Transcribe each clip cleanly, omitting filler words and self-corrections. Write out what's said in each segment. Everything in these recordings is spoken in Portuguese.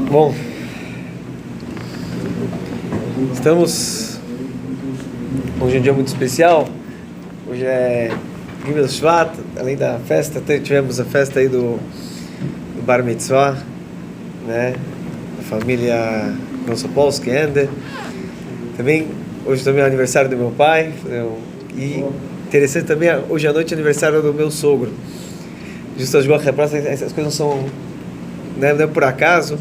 Bom, estamos hoje é um dia muito especial. Hoje é Gimel Shvat, além da festa, tivemos a festa aí do Bar Mitzvah, né? A família Nosopolsky Ender. Hoje também é o aniversário do meu pai. E interessante também, hoje à noite é aniversário do meu sogro. Justo as essas coisas não são, né, não é por acaso.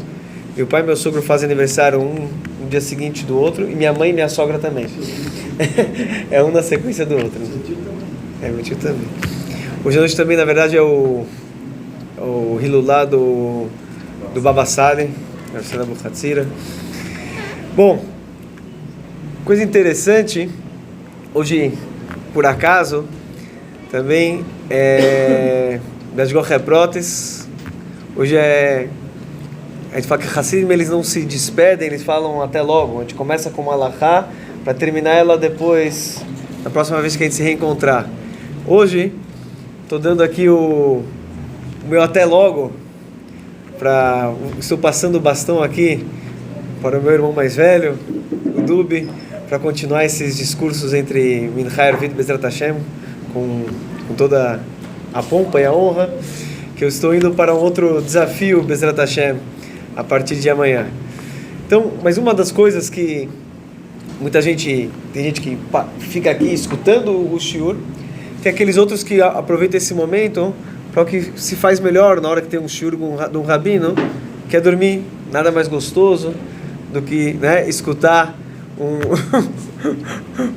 Meu pai e meu sogro fazem aniversário um dia seguinte do outro, e minha mãe e minha sogra também. É um na sequência do outro. É, meu tio também. Hoje à noite também, na verdade, é o Hilulá do Baba Sali, da Buchatzira. Bom, coisa interessante, hoje, por acaso, também é das Gocheprotes. Hoje a gente fala que Hassidim, eles não se despedem, eles falam até logo. A gente começa com uma alahá para terminar ela depois, na próxima vez que a gente se reencontrar. Hoje, estou dando aqui o meu até logo, estou passando o bastão aqui para o meu irmão mais velho, o Dubi, para continuar esses discursos entre Mincha e Arvit Bezrat Hashem, com toda a pompa e a honra, que eu estou indo para um outro desafio Bezrat Hashem, a partir de amanhã. Então, mas uma das coisas que tem gente que fica aqui escutando o shiur, tem aqueles outros que aproveitam esse momento para o que se faz melhor na hora que tem um shiur de um rabino, que é dormir. Nada mais gostoso do que, né, escutar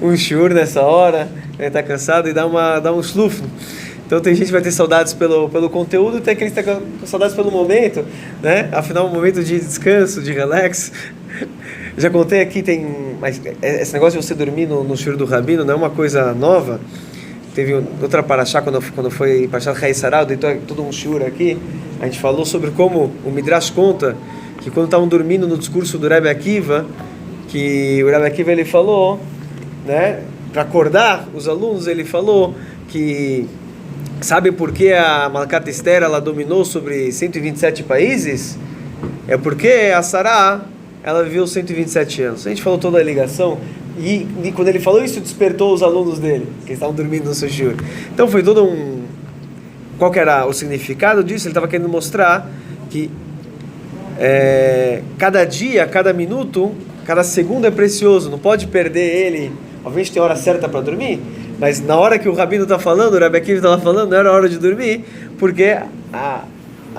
um shiur nessa hora, tá cansado, e dar um shluf. Então tem gente que vai ter saudades pelo conteúdo, e tem aqueles que estão com saudades pelo momento, né? Afinal, um momento de descanso, de relax. Já contei aqui, mas esse negócio de você dormir no shiur do rabino não é uma coisa nova. Teve outra paraxá, quando foi paraxá Chayei Sarah, deitou todo um shiur aqui, a gente falou sobre como o Midrash conta que quando estavam dormindo no discurso do Rebbe Akiva, que o Rebbe Akiva ele falou, né, para acordar os alunos, ele falou que sabe por que a Malkat Esther ela dominou sobre 127 países? É porque a Sarah ela viveu 127 anos. A gente falou toda a ligação, e quando ele falou isso, despertou os alunos dele, que estavam dormindo no seu shiur. Então foi todo qual que era o significado disso? Ele estava querendo mostrar que cada dia, cada minuto, cada segundo é precioso, não pode perder ele. Obviamente tem hora certa para dormir, mas na hora que o rabino está falando, o Rebbe Akiva estava falando, não era hora de dormir, porque a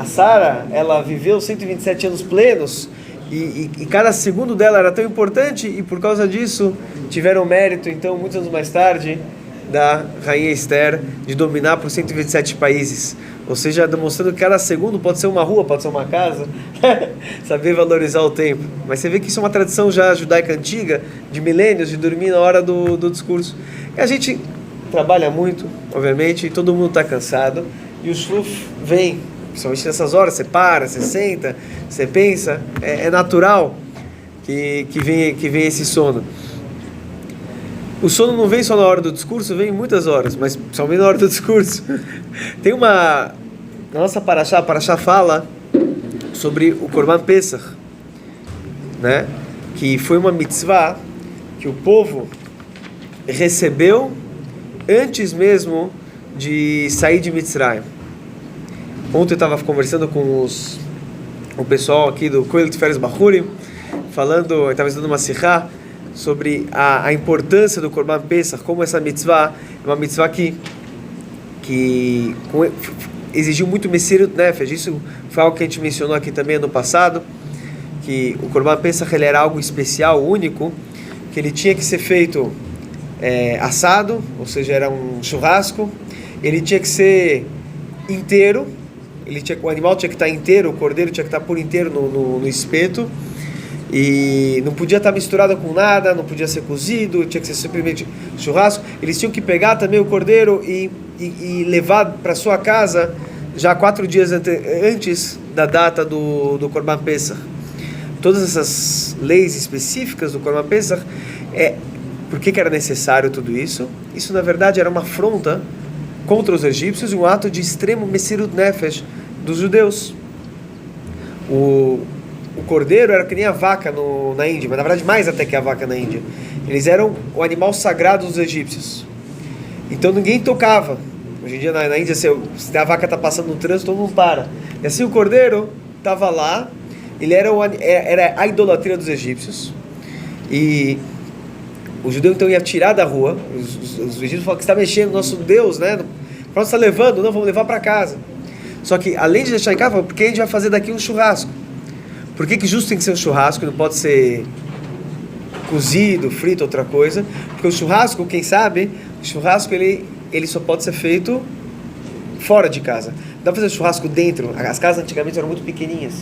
Sara, ela viveu 127 anos plenos, e cada segundo dela era tão importante, e por causa disso tiveram mérito, então, muitos anos mais tarde, da Rainha Esther, de dominar por 127 países. Ou seja, demonstrando que cada segundo pode ser uma rua, pode ser uma casa, saber valorizar o tempo. Mas você vê que isso é uma tradição já judaica antiga, de milênios, de dormir na hora do discurso. E a gente trabalha muito, obviamente, e todo mundo está cansado, e o shluf vem, principalmente nessas horas, você para, você senta, você pensa, é natural que vem esse sono. O sono não vem só na hora do discurso, vem em muitas horas, mas principalmente na hora do discurso. Tem na nossa a Parashá fala sobre o Korban Pesach, né? Que foi uma mitzvah que o povo recebeu antes mesmo de sair de Mitzrayim. Ontem eu estava conversando com o pessoal aqui do Koil Tiferes Bachurim, eu estava estudando uma sihá sobre a importância do Korban Pesach, como essa mitzvah é uma mitzvah que exigiu muito Messirut Nefesh. Isso foi algo que a gente mencionou aqui também no passado, que o Korban Pesach ele era algo especial, único, que ele tinha que ser feito assado, ou seja, era um churrasco, ele tinha que ser inteiro, o animal tinha que estar inteiro, o cordeiro tinha que estar por inteiro no espeto, e não podia estar misturado com nada, não podia ser cozido, tinha que ser simplesmente churrasco. Eles tinham que pegar também o cordeiro e levar para sua casa já 4 dias antes da data do Korban Pesach, todas essas leis específicas do Korban Pesach, por que era necessário tudo isso? Isso, na verdade, era uma afronta contra os egípcios e um ato de extremo Messirut Nefesh dos judeus. O cordeiro era que nem a vaca na Índia, mas na verdade mais até que a vaca na Índia. Eles eram o animal sagrado dos egípcios. Então ninguém tocava. Hoje em dia na Índia, se a vaca está passando no trânsito, todo mundo para. E assim o cordeiro estava lá, ele era a idolatria dos egípcios. E o judeu então ia tirar da rua. Os egípcios falavam que está mexendo no nosso Deus, né? Para onde está levando? Não, vamos levar para casa. Só que além de deixar em casa, porque a gente vai fazer daqui um churrasco? Por que justo tem que ser um churrasco, não pode ser cozido, frito, outra coisa? Porque o churrasco, quem sabe, o churrasco ele só pode ser feito fora de casa. Não dá para fazer churrasco dentro. As casas antigamente eram muito pequenininhas.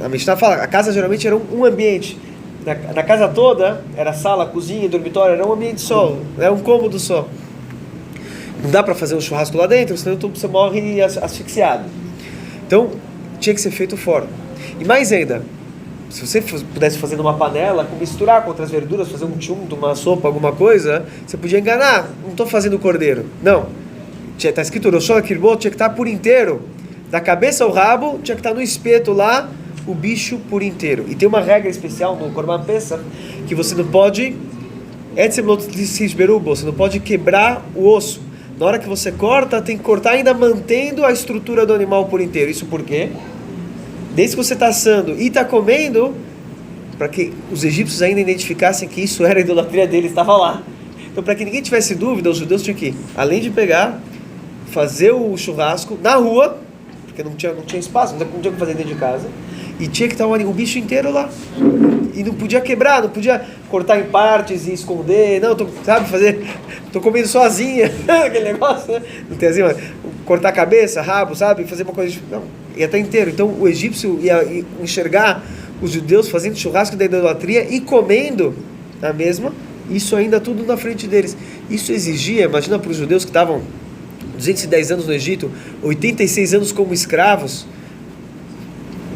A Mishnah fala, a casa geralmente era um ambiente. Na casa toda era sala, cozinha, dormitório, era um ambiente só, era um cômodo só. Não dá para fazer um churrasco lá dentro, senão você morre asfixiado. Então, tinha que ser feito fora. E mais ainda, se você pudesse fazer numa panela, misturar com outras verduras, fazer um tchum, uma sopa, alguma coisa, você podia enganar. Não estou fazendo cordeiro. Não. Está escrito Rosh Kirbot, tinha que estar por inteiro. Da cabeça ao rabo, tinha que estar no espeto lá, o bicho por inteiro. E tem uma regra especial no Korban Pesach, que você não pode, você não pode quebrar o osso. Na hora que você corta, tem que cortar ainda mantendo a estrutura do animal por inteiro. Isso por quê? Desde que você está assando e está comendo, para que os egípcios ainda identificassem que isso era a idolatria deles, estava lá. Então, para que ninguém tivesse dúvida, os judeus tinham que, além de pegar, fazer o churrasco na rua, porque não tinha espaço, não tinha o que fazer dentro de casa, e tinha que estar o bicho inteiro lá. E não podia quebrar, não podia cortar em partes e esconder, não, tô comendo sozinha, aquele negócio, né? Não tem assim, mas cortar a cabeça, rabo, sabe? Fazer uma coisa, não, ia estar inteiro. Então o egípcio ia enxergar os judeus fazendo churrasco da idolatria e comendo a mesma, isso ainda tudo na frente deles. Isso exigia, imagina para os judeus que estavam 210 anos no Egito, 86 anos como escravos,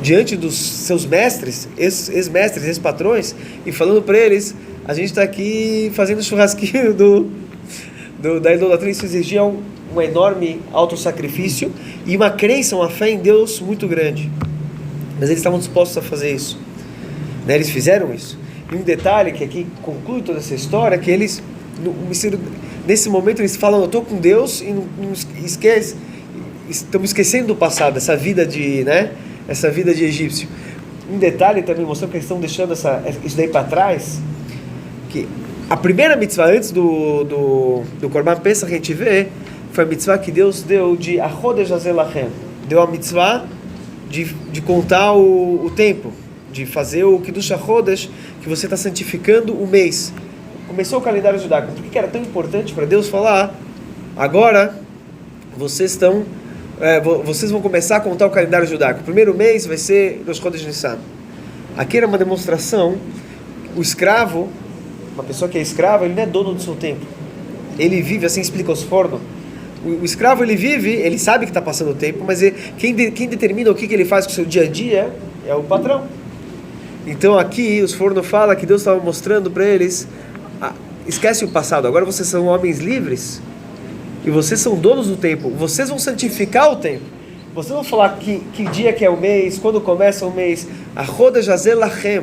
diante dos seus mestres, ex-mestres, ex-patrões, e falando para eles, a gente está aqui fazendo churrasquinho da idolatria. Isso exigia um enorme autossacrifício e uma crença, uma fé em Deus muito grande. Mas eles estavam dispostos a fazer isso. Né? Eles fizeram isso. E um detalhe que aqui conclui toda essa história, é que eles, nesse momento, eles falam, eu estou com Deus, e estamos esquecendo do passado, essa vida de egípcio. Um detalhe também mostrando que eles estão deixando isso daí para trás, que a primeira mitzvah antes do Korban Pesach que a gente vê, foi a mitzvah que Deus deu de Achodesh Hazeh Lachem. Deu a mitzvah de contar o tempo, de fazer o Kiddush HaChodesh, que você está santificando o mês. Começou o calendário judaico. Por que era tão importante para Deus falar, agora vocês vão começar a contar o calendário judaico. O primeiro mês vai ser Rosh Chodesh Nissan. Aqui era uma demonstração. O escravo, uma pessoa que é escrava, ele não é dono do seu tempo. Ele vive, assim explica os Forno. O escravo, ele vive, ele sabe que está passando o tempo, mas quem determina o que ele faz com o seu dia a dia é o patrão. Então aqui os Forno fala que Deus estava mostrando para eles, esquece o passado, agora vocês são homens livres e vocês são donos do tempo, vocês vão santificar o tempo, vocês vão falar que dia que é o mês, quando começa o mês, Achodesh Hazeh Lachem,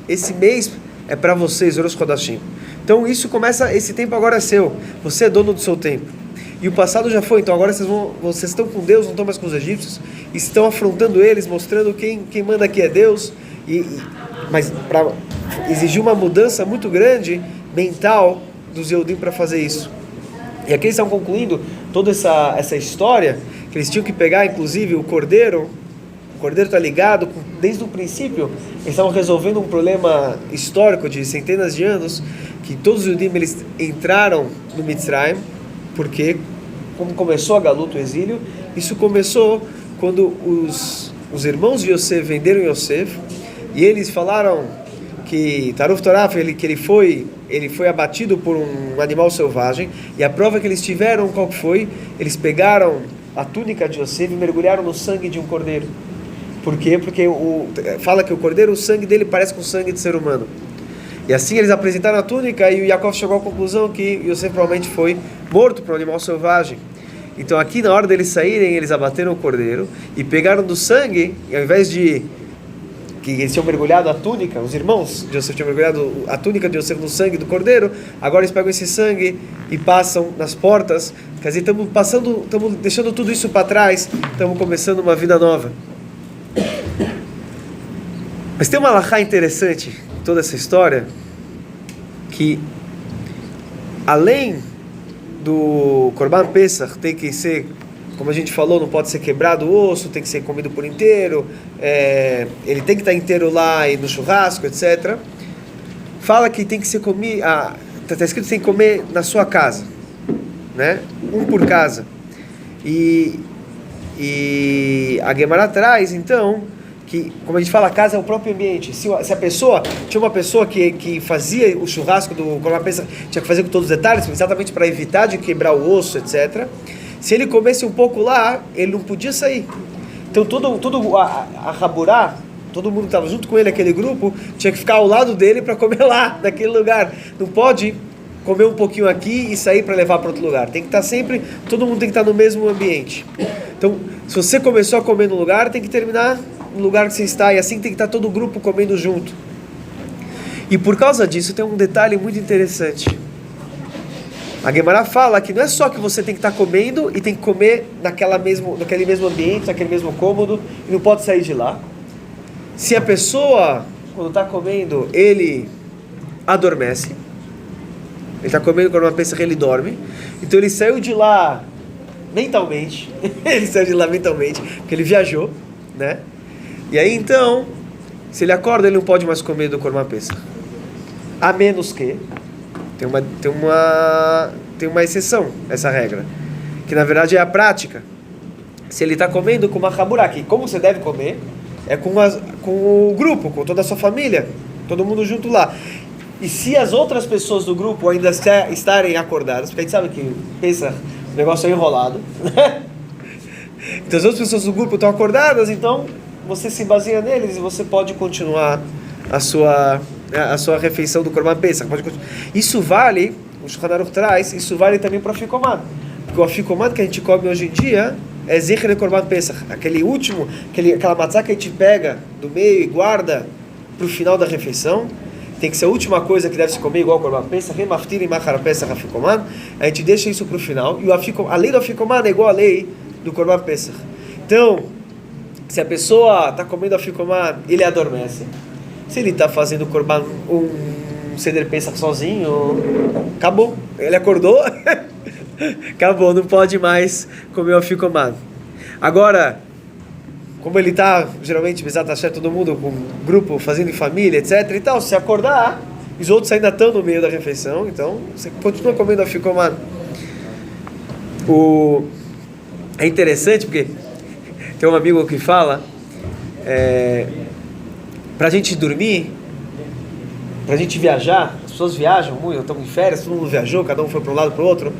esse mês é para vocês, Rosh Chodashim. Então esse tempo agora é seu, você é dono do seu tempo. E o passado já foi, então agora vocês estão com Deus, não estão mais com os egípcios, e estão afrontando eles, mostrando quem manda aqui é Deus, mas para exigir uma mudança muito grande, mental, dos Yehudim para fazer isso. E aqui eles estão concluindo toda essa história, que eles tinham que pegar, inclusive, o cordeiro está ligado, desde o princípio, eles estavam resolvendo um problema histórico de centenas de anos, que todos os Yehudim, eles entraram no Mitzrayim, porque, como começou a Galut, o exílio, isso começou quando os irmãos de Yosef venderam Yosef, e eles falaram que Taruf Torah, que ele foi abatido por um animal selvagem, e a prova que eles tiveram, qual que foi? Eles pegaram a túnica de Yosef e mergulharam no sangue de um cordeiro. Por quê? Porque fala que o cordeiro, o sangue dele parece com o sangue de ser humano. E assim eles apresentaram a túnica e o Yaakov chegou à conclusão que Yosef provavelmente foi morto por um animal selvagem. Então aqui na hora deles saírem, eles abateram o cordeiro e pegaram do sangue, e ao invés de que eles tinham mergulhado a túnica, os irmãos de Yosef tinham mergulhado a túnica de Yosef no sangue do cordeiro, agora eles pegam esse sangue e passam nas portas. Quer dizer, estamos deixando tudo isso para trás, estamos começando uma vida nova. Mas tem uma halachá interessante em toda essa história, que além do Korban Pesach tem que ser, como a gente falou, não pode ser quebrado o osso, tem que ser comido por inteiro, ele tem que estar inteiro lá e no churrasco, etc. Fala que tem que ser comido, está escrito que tem que comer na sua casa, né? Um por casa. E a Gemara traz, então, que, como a gente fala, a casa é o próprio ambiente. Se a pessoa, tinha uma pessoa que fazia o churrasco do Korban Pesach, tinha que fazer com todos os detalhes, exatamente para evitar de quebrar o osso, etc. Se ele comesse um pouco lá, ele não podia sair. Então todo a Haburá, todo mundo que estava junto com ele, aquele grupo, tinha que ficar ao lado dele para comer lá, naquele lugar. Não pode comer um pouquinho aqui e sair para levar para outro lugar. Tem que estar sempre, todo mundo tem que estar no mesmo ambiente. Então, se você começou a comer no lugar, tem que terminar no lugar que você está, e assim tem que estar todo o grupo comendo junto. E por causa disso tem um detalhe muito interessante. A Gemara fala que não é só que você tem que estar comendo e tem que comer naquele mesmo ambiente, naquele mesmo cômodo, e não pode sair de lá. Se a pessoa, quando está comendo, ele adormece, ele está comendo quando uma pessoa ele dorme, então ele saiu de lá mentalmente, porque ele viajou, né? E aí então, se ele acorda, ele não pode mais comer do Korban Pesach. A menos que tem uma exceção, essa regra, que na verdade é a prática. Se ele está comendo com uma Haburá, que como você deve comer, é com o grupo, com toda a sua família, todo mundo junto lá. E se as outras pessoas do grupo ainda estarem acordadas, porque a gente sabe que pensa, o negócio é enrolado, né? Então as outras pessoas do grupo estão acordadas, então você se baseia neles e você pode continuar a sua refeição do Korban Pesach. Isso vale, o Shulchan Aruch traz, isso vale também para o Afikoman. Porque o Afikoman que a gente come hoje em dia é Zecher de Korban Pesach. Aquela matzá que a gente pega do meio e guarda para o final da refeição. Tem que ser a última coisa que deve se comer, igual o Korban Pesach, Maftir e Machar Pesach Afikoman. A gente deixa isso para o final. E a lei do Afikoman é igual à lei do Korban Pesach. Então, se a pessoa está comendo Afikoman, ele adormece. Se ele está fazendo Korban, um Seder Pesach sozinho, acabou. Ele acordou, acabou, não pode mais comer o Afikoman. Agora, como ele está, geralmente, Bezat Hashem, todo mundo com um grupo, fazendo em família, etc. e tal, se acordar, os outros ainda estão no meio da refeição, então você continua comendo Afikoman. É interessante porque tem um amigo que fala, pra gente dormir, pra gente viajar, as pessoas viajam muito, estamos em férias, todo mundo viajou, cada um foi para um lado para o outro.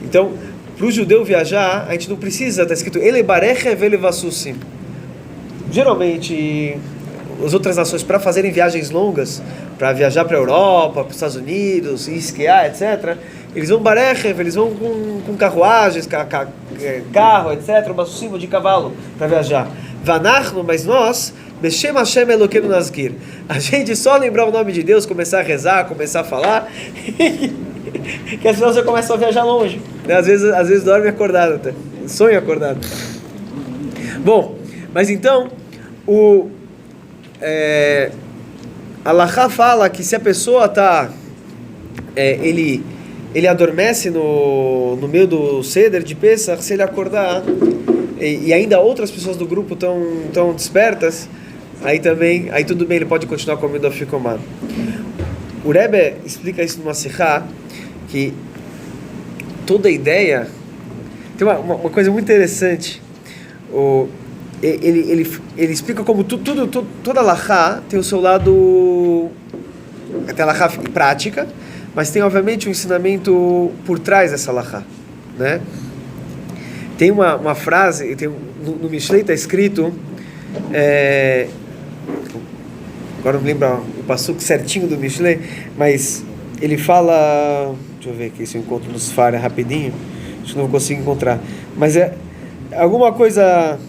Então, para o judeu viajar, a gente não precisa, está escrito Ele Barechev Ele Vassusim. Geralmente, as outras nações, para fazerem viagens longas, para viajar para a Europa, para os Estados Unidos, esquiar, etc., eles vão Barechev, eles vão com carruagens, carro, etc., uma cima de cavalo para viajar. Vanachno, mas nós, Beshem Hashem Elokeinu Nazgir. A gente só lembrar o nome de Deus, começar a rezar, começar a falar, que as pessoas já começam a viajar longe. Às vezes dorme acordado até, sonha acordado. Bom, mas então, a Halachá fala que se a pessoa está, ele adormece no meio do Seder de Pesach, se ele acordar, e ainda outras pessoas do grupo estão despertas, aí tudo bem, ele pode continuar comendo Afikoman. O Rebbe explica isso numa Sihá, que toda a ideia, tem uma coisa muito interessante, ele explica como toda halachá tem o seu lado, tem a halachá prática, mas tem obviamente um ensinamento por trás dessa halachá, né? Tem uma frase, no Mishlei está escrito Agora não lembro o passuco certinho do Mishlei, mas ele fala, deixa eu ver aqui se eu encontro nos Sfara rapidinho, acho que não consigo encontrar, mas é alguma coisa,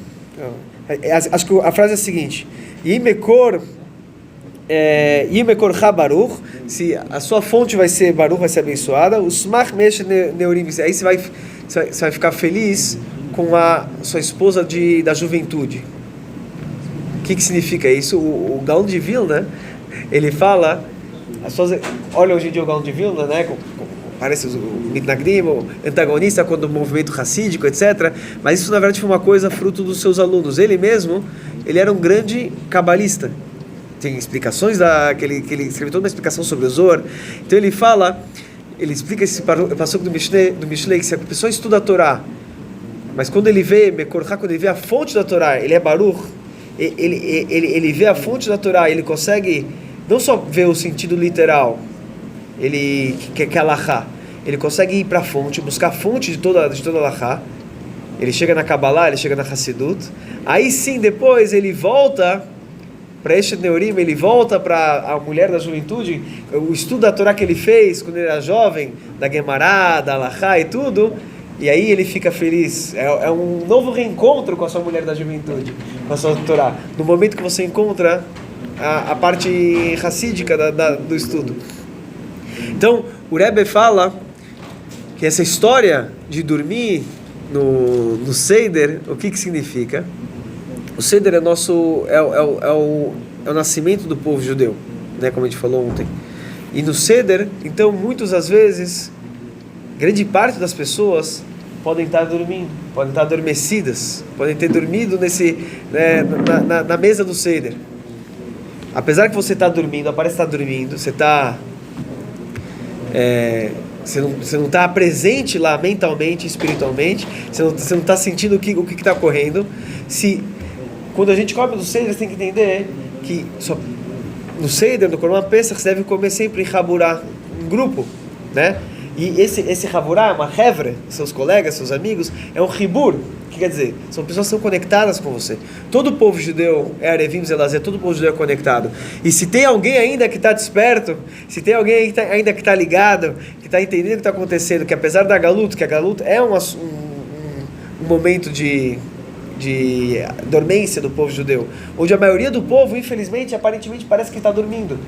acho que a frase é a seguinte: Yimekor Baruch, se a sua fonte vai ser Baruch, vai ser abençoada, o Smach Mesh Neurim, aí você vai ficar feliz com a sua esposa da juventude. O que significa isso? O Gaon de Vilna, ele fala, olha hoje em dia o Gaon de Vilna, né? Parece o Mitnagdim, o antagonista do movimento racídico, etc. Mas isso na verdade foi uma coisa fruto dos seus alunos. Ele mesmo, ele era um grande cabalista. Tem explicações que ele escreveu toda uma explicação sobre o Zohar. Então ele explica esse passuco do Mishlei, que se a pessoa estuda a Torá, mas quando ele vê a fonte da Torá, ele é Baruch, ele vê a fonte da Torá, ele consegue não só ver o sentido literal, que é Alahá, ele consegue ir para a fonte, buscar a fonte de toda Alahá, ele chega na Kabbalah, ele chega na Hassidut, aí sim, depois ele volta para este Neurim, ele volta para a mulher da juventude, o estudo da Torá que ele fez quando ele era jovem, da Gemara, da Alahá e tudo, e aí ele fica feliz. É um novo reencontro com a sua mulher da juventude, com a sua Torá, no momento que você encontra a parte racídica do estudo. Então, o Rebbe fala que essa história de dormir no Seder, o que significa? O Seder é o nascimento do povo judeu, né, como a gente falou ontem. E no Seder, então, muitas das vezes, grande parte das pessoas podem estar dormindo, podem estar adormecidas, podem ter dormido na mesa do Seder. Apesar que você está dormindo, parece estar dormindo, você não está presente lá mentalmente, espiritualmente, você não está sentindo o que está ocorrendo. Quando a gente come do Seder, você tem que entender que no Seder, no Korban Pesach, você deve comer sempre em Haburá, em grupo, né? E esse Haburá, uma Hevra, seus colegas, seus amigos, é um Hibur. O que quer dizer? São pessoas que são conectadas com você. Todo o povo judeu é Arevim Zelazé, todo o povo judeu é conectado. E se tem alguém ainda que está desperto, se tem alguém ainda que está ligado, que está entendendo o que está acontecendo, que apesar da Galut, que a Galut é um momento de dormência do povo judeu, onde a maioria do povo, infelizmente, aparentemente parece que está dormindo,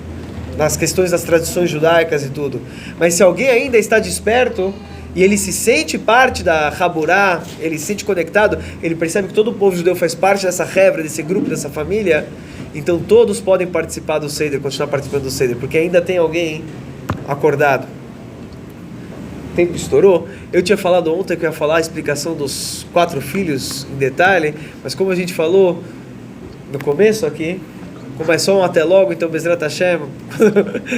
nas questões das tradições judaicas e tudo. Mas se alguém ainda está desperto, e ele se sente parte da Haburá, ele se sente conectado, ele percebe que todo o povo judeu faz parte dessa revra, desse grupo, dessa família, então todos podem participar do Seder, continuar participando do Seder, porque ainda tem alguém acordado. O tempo estourou. Eu tinha falado ontem que eu ia falar a explicação dos 4 filhos em detalhe, mas como a gente falou no começo aqui, como é só um até logo, então Bezrat Hashem,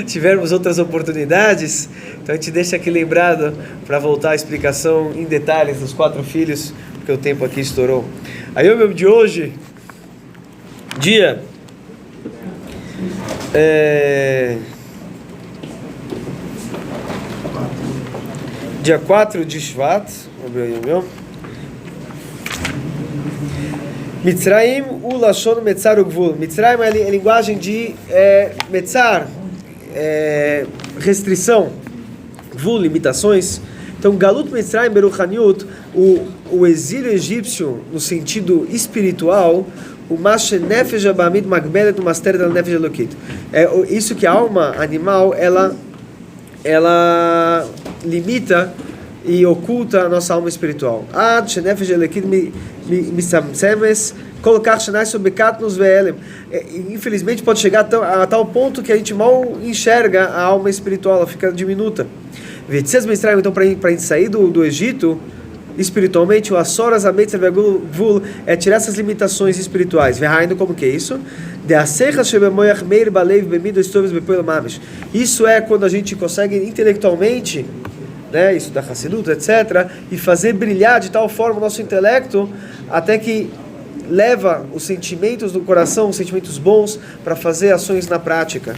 tivermos outras oportunidades, então a gente deixa aqui lembrado para voltar à explicação em detalhes dos 4 filhos, porque o tempo aqui estourou. Aí o meu de hoje, dia dia 4 de Shvat, Mitzrayim u lashon metzar ugvul. Mitzrayim é a linguagem de metzar, restrição, gvul, limitações. Então, Galut Mitzrayim Beruchaniut, o exílio egípcio no sentido espiritual, o Mashe Nefesh Abamid Magbelet no Master da Nefesh Elokit. É isso que a alma animal ela limita e oculta a nossa alma espiritual. Ad Shenefesh Elokit Misamsemes colocar Shanai sobre Katnus Ve'elem. Infelizmente pode chegar a tal ponto que a gente mal enxerga a alma espiritual, ela fica diminuta. Então, para a gente sair do Egito espiritualmente, o Assoras Ametz Vegul é tirar essas limitações espirituais. Verraindo, como que é isso? Isso é quando a gente consegue intelectualmente, né, isso da Hassidut, etc., e fazer brilhar de tal forma o nosso intelecto até que leva os sentimentos do coração, os sentimentos bons, para fazer ações na prática.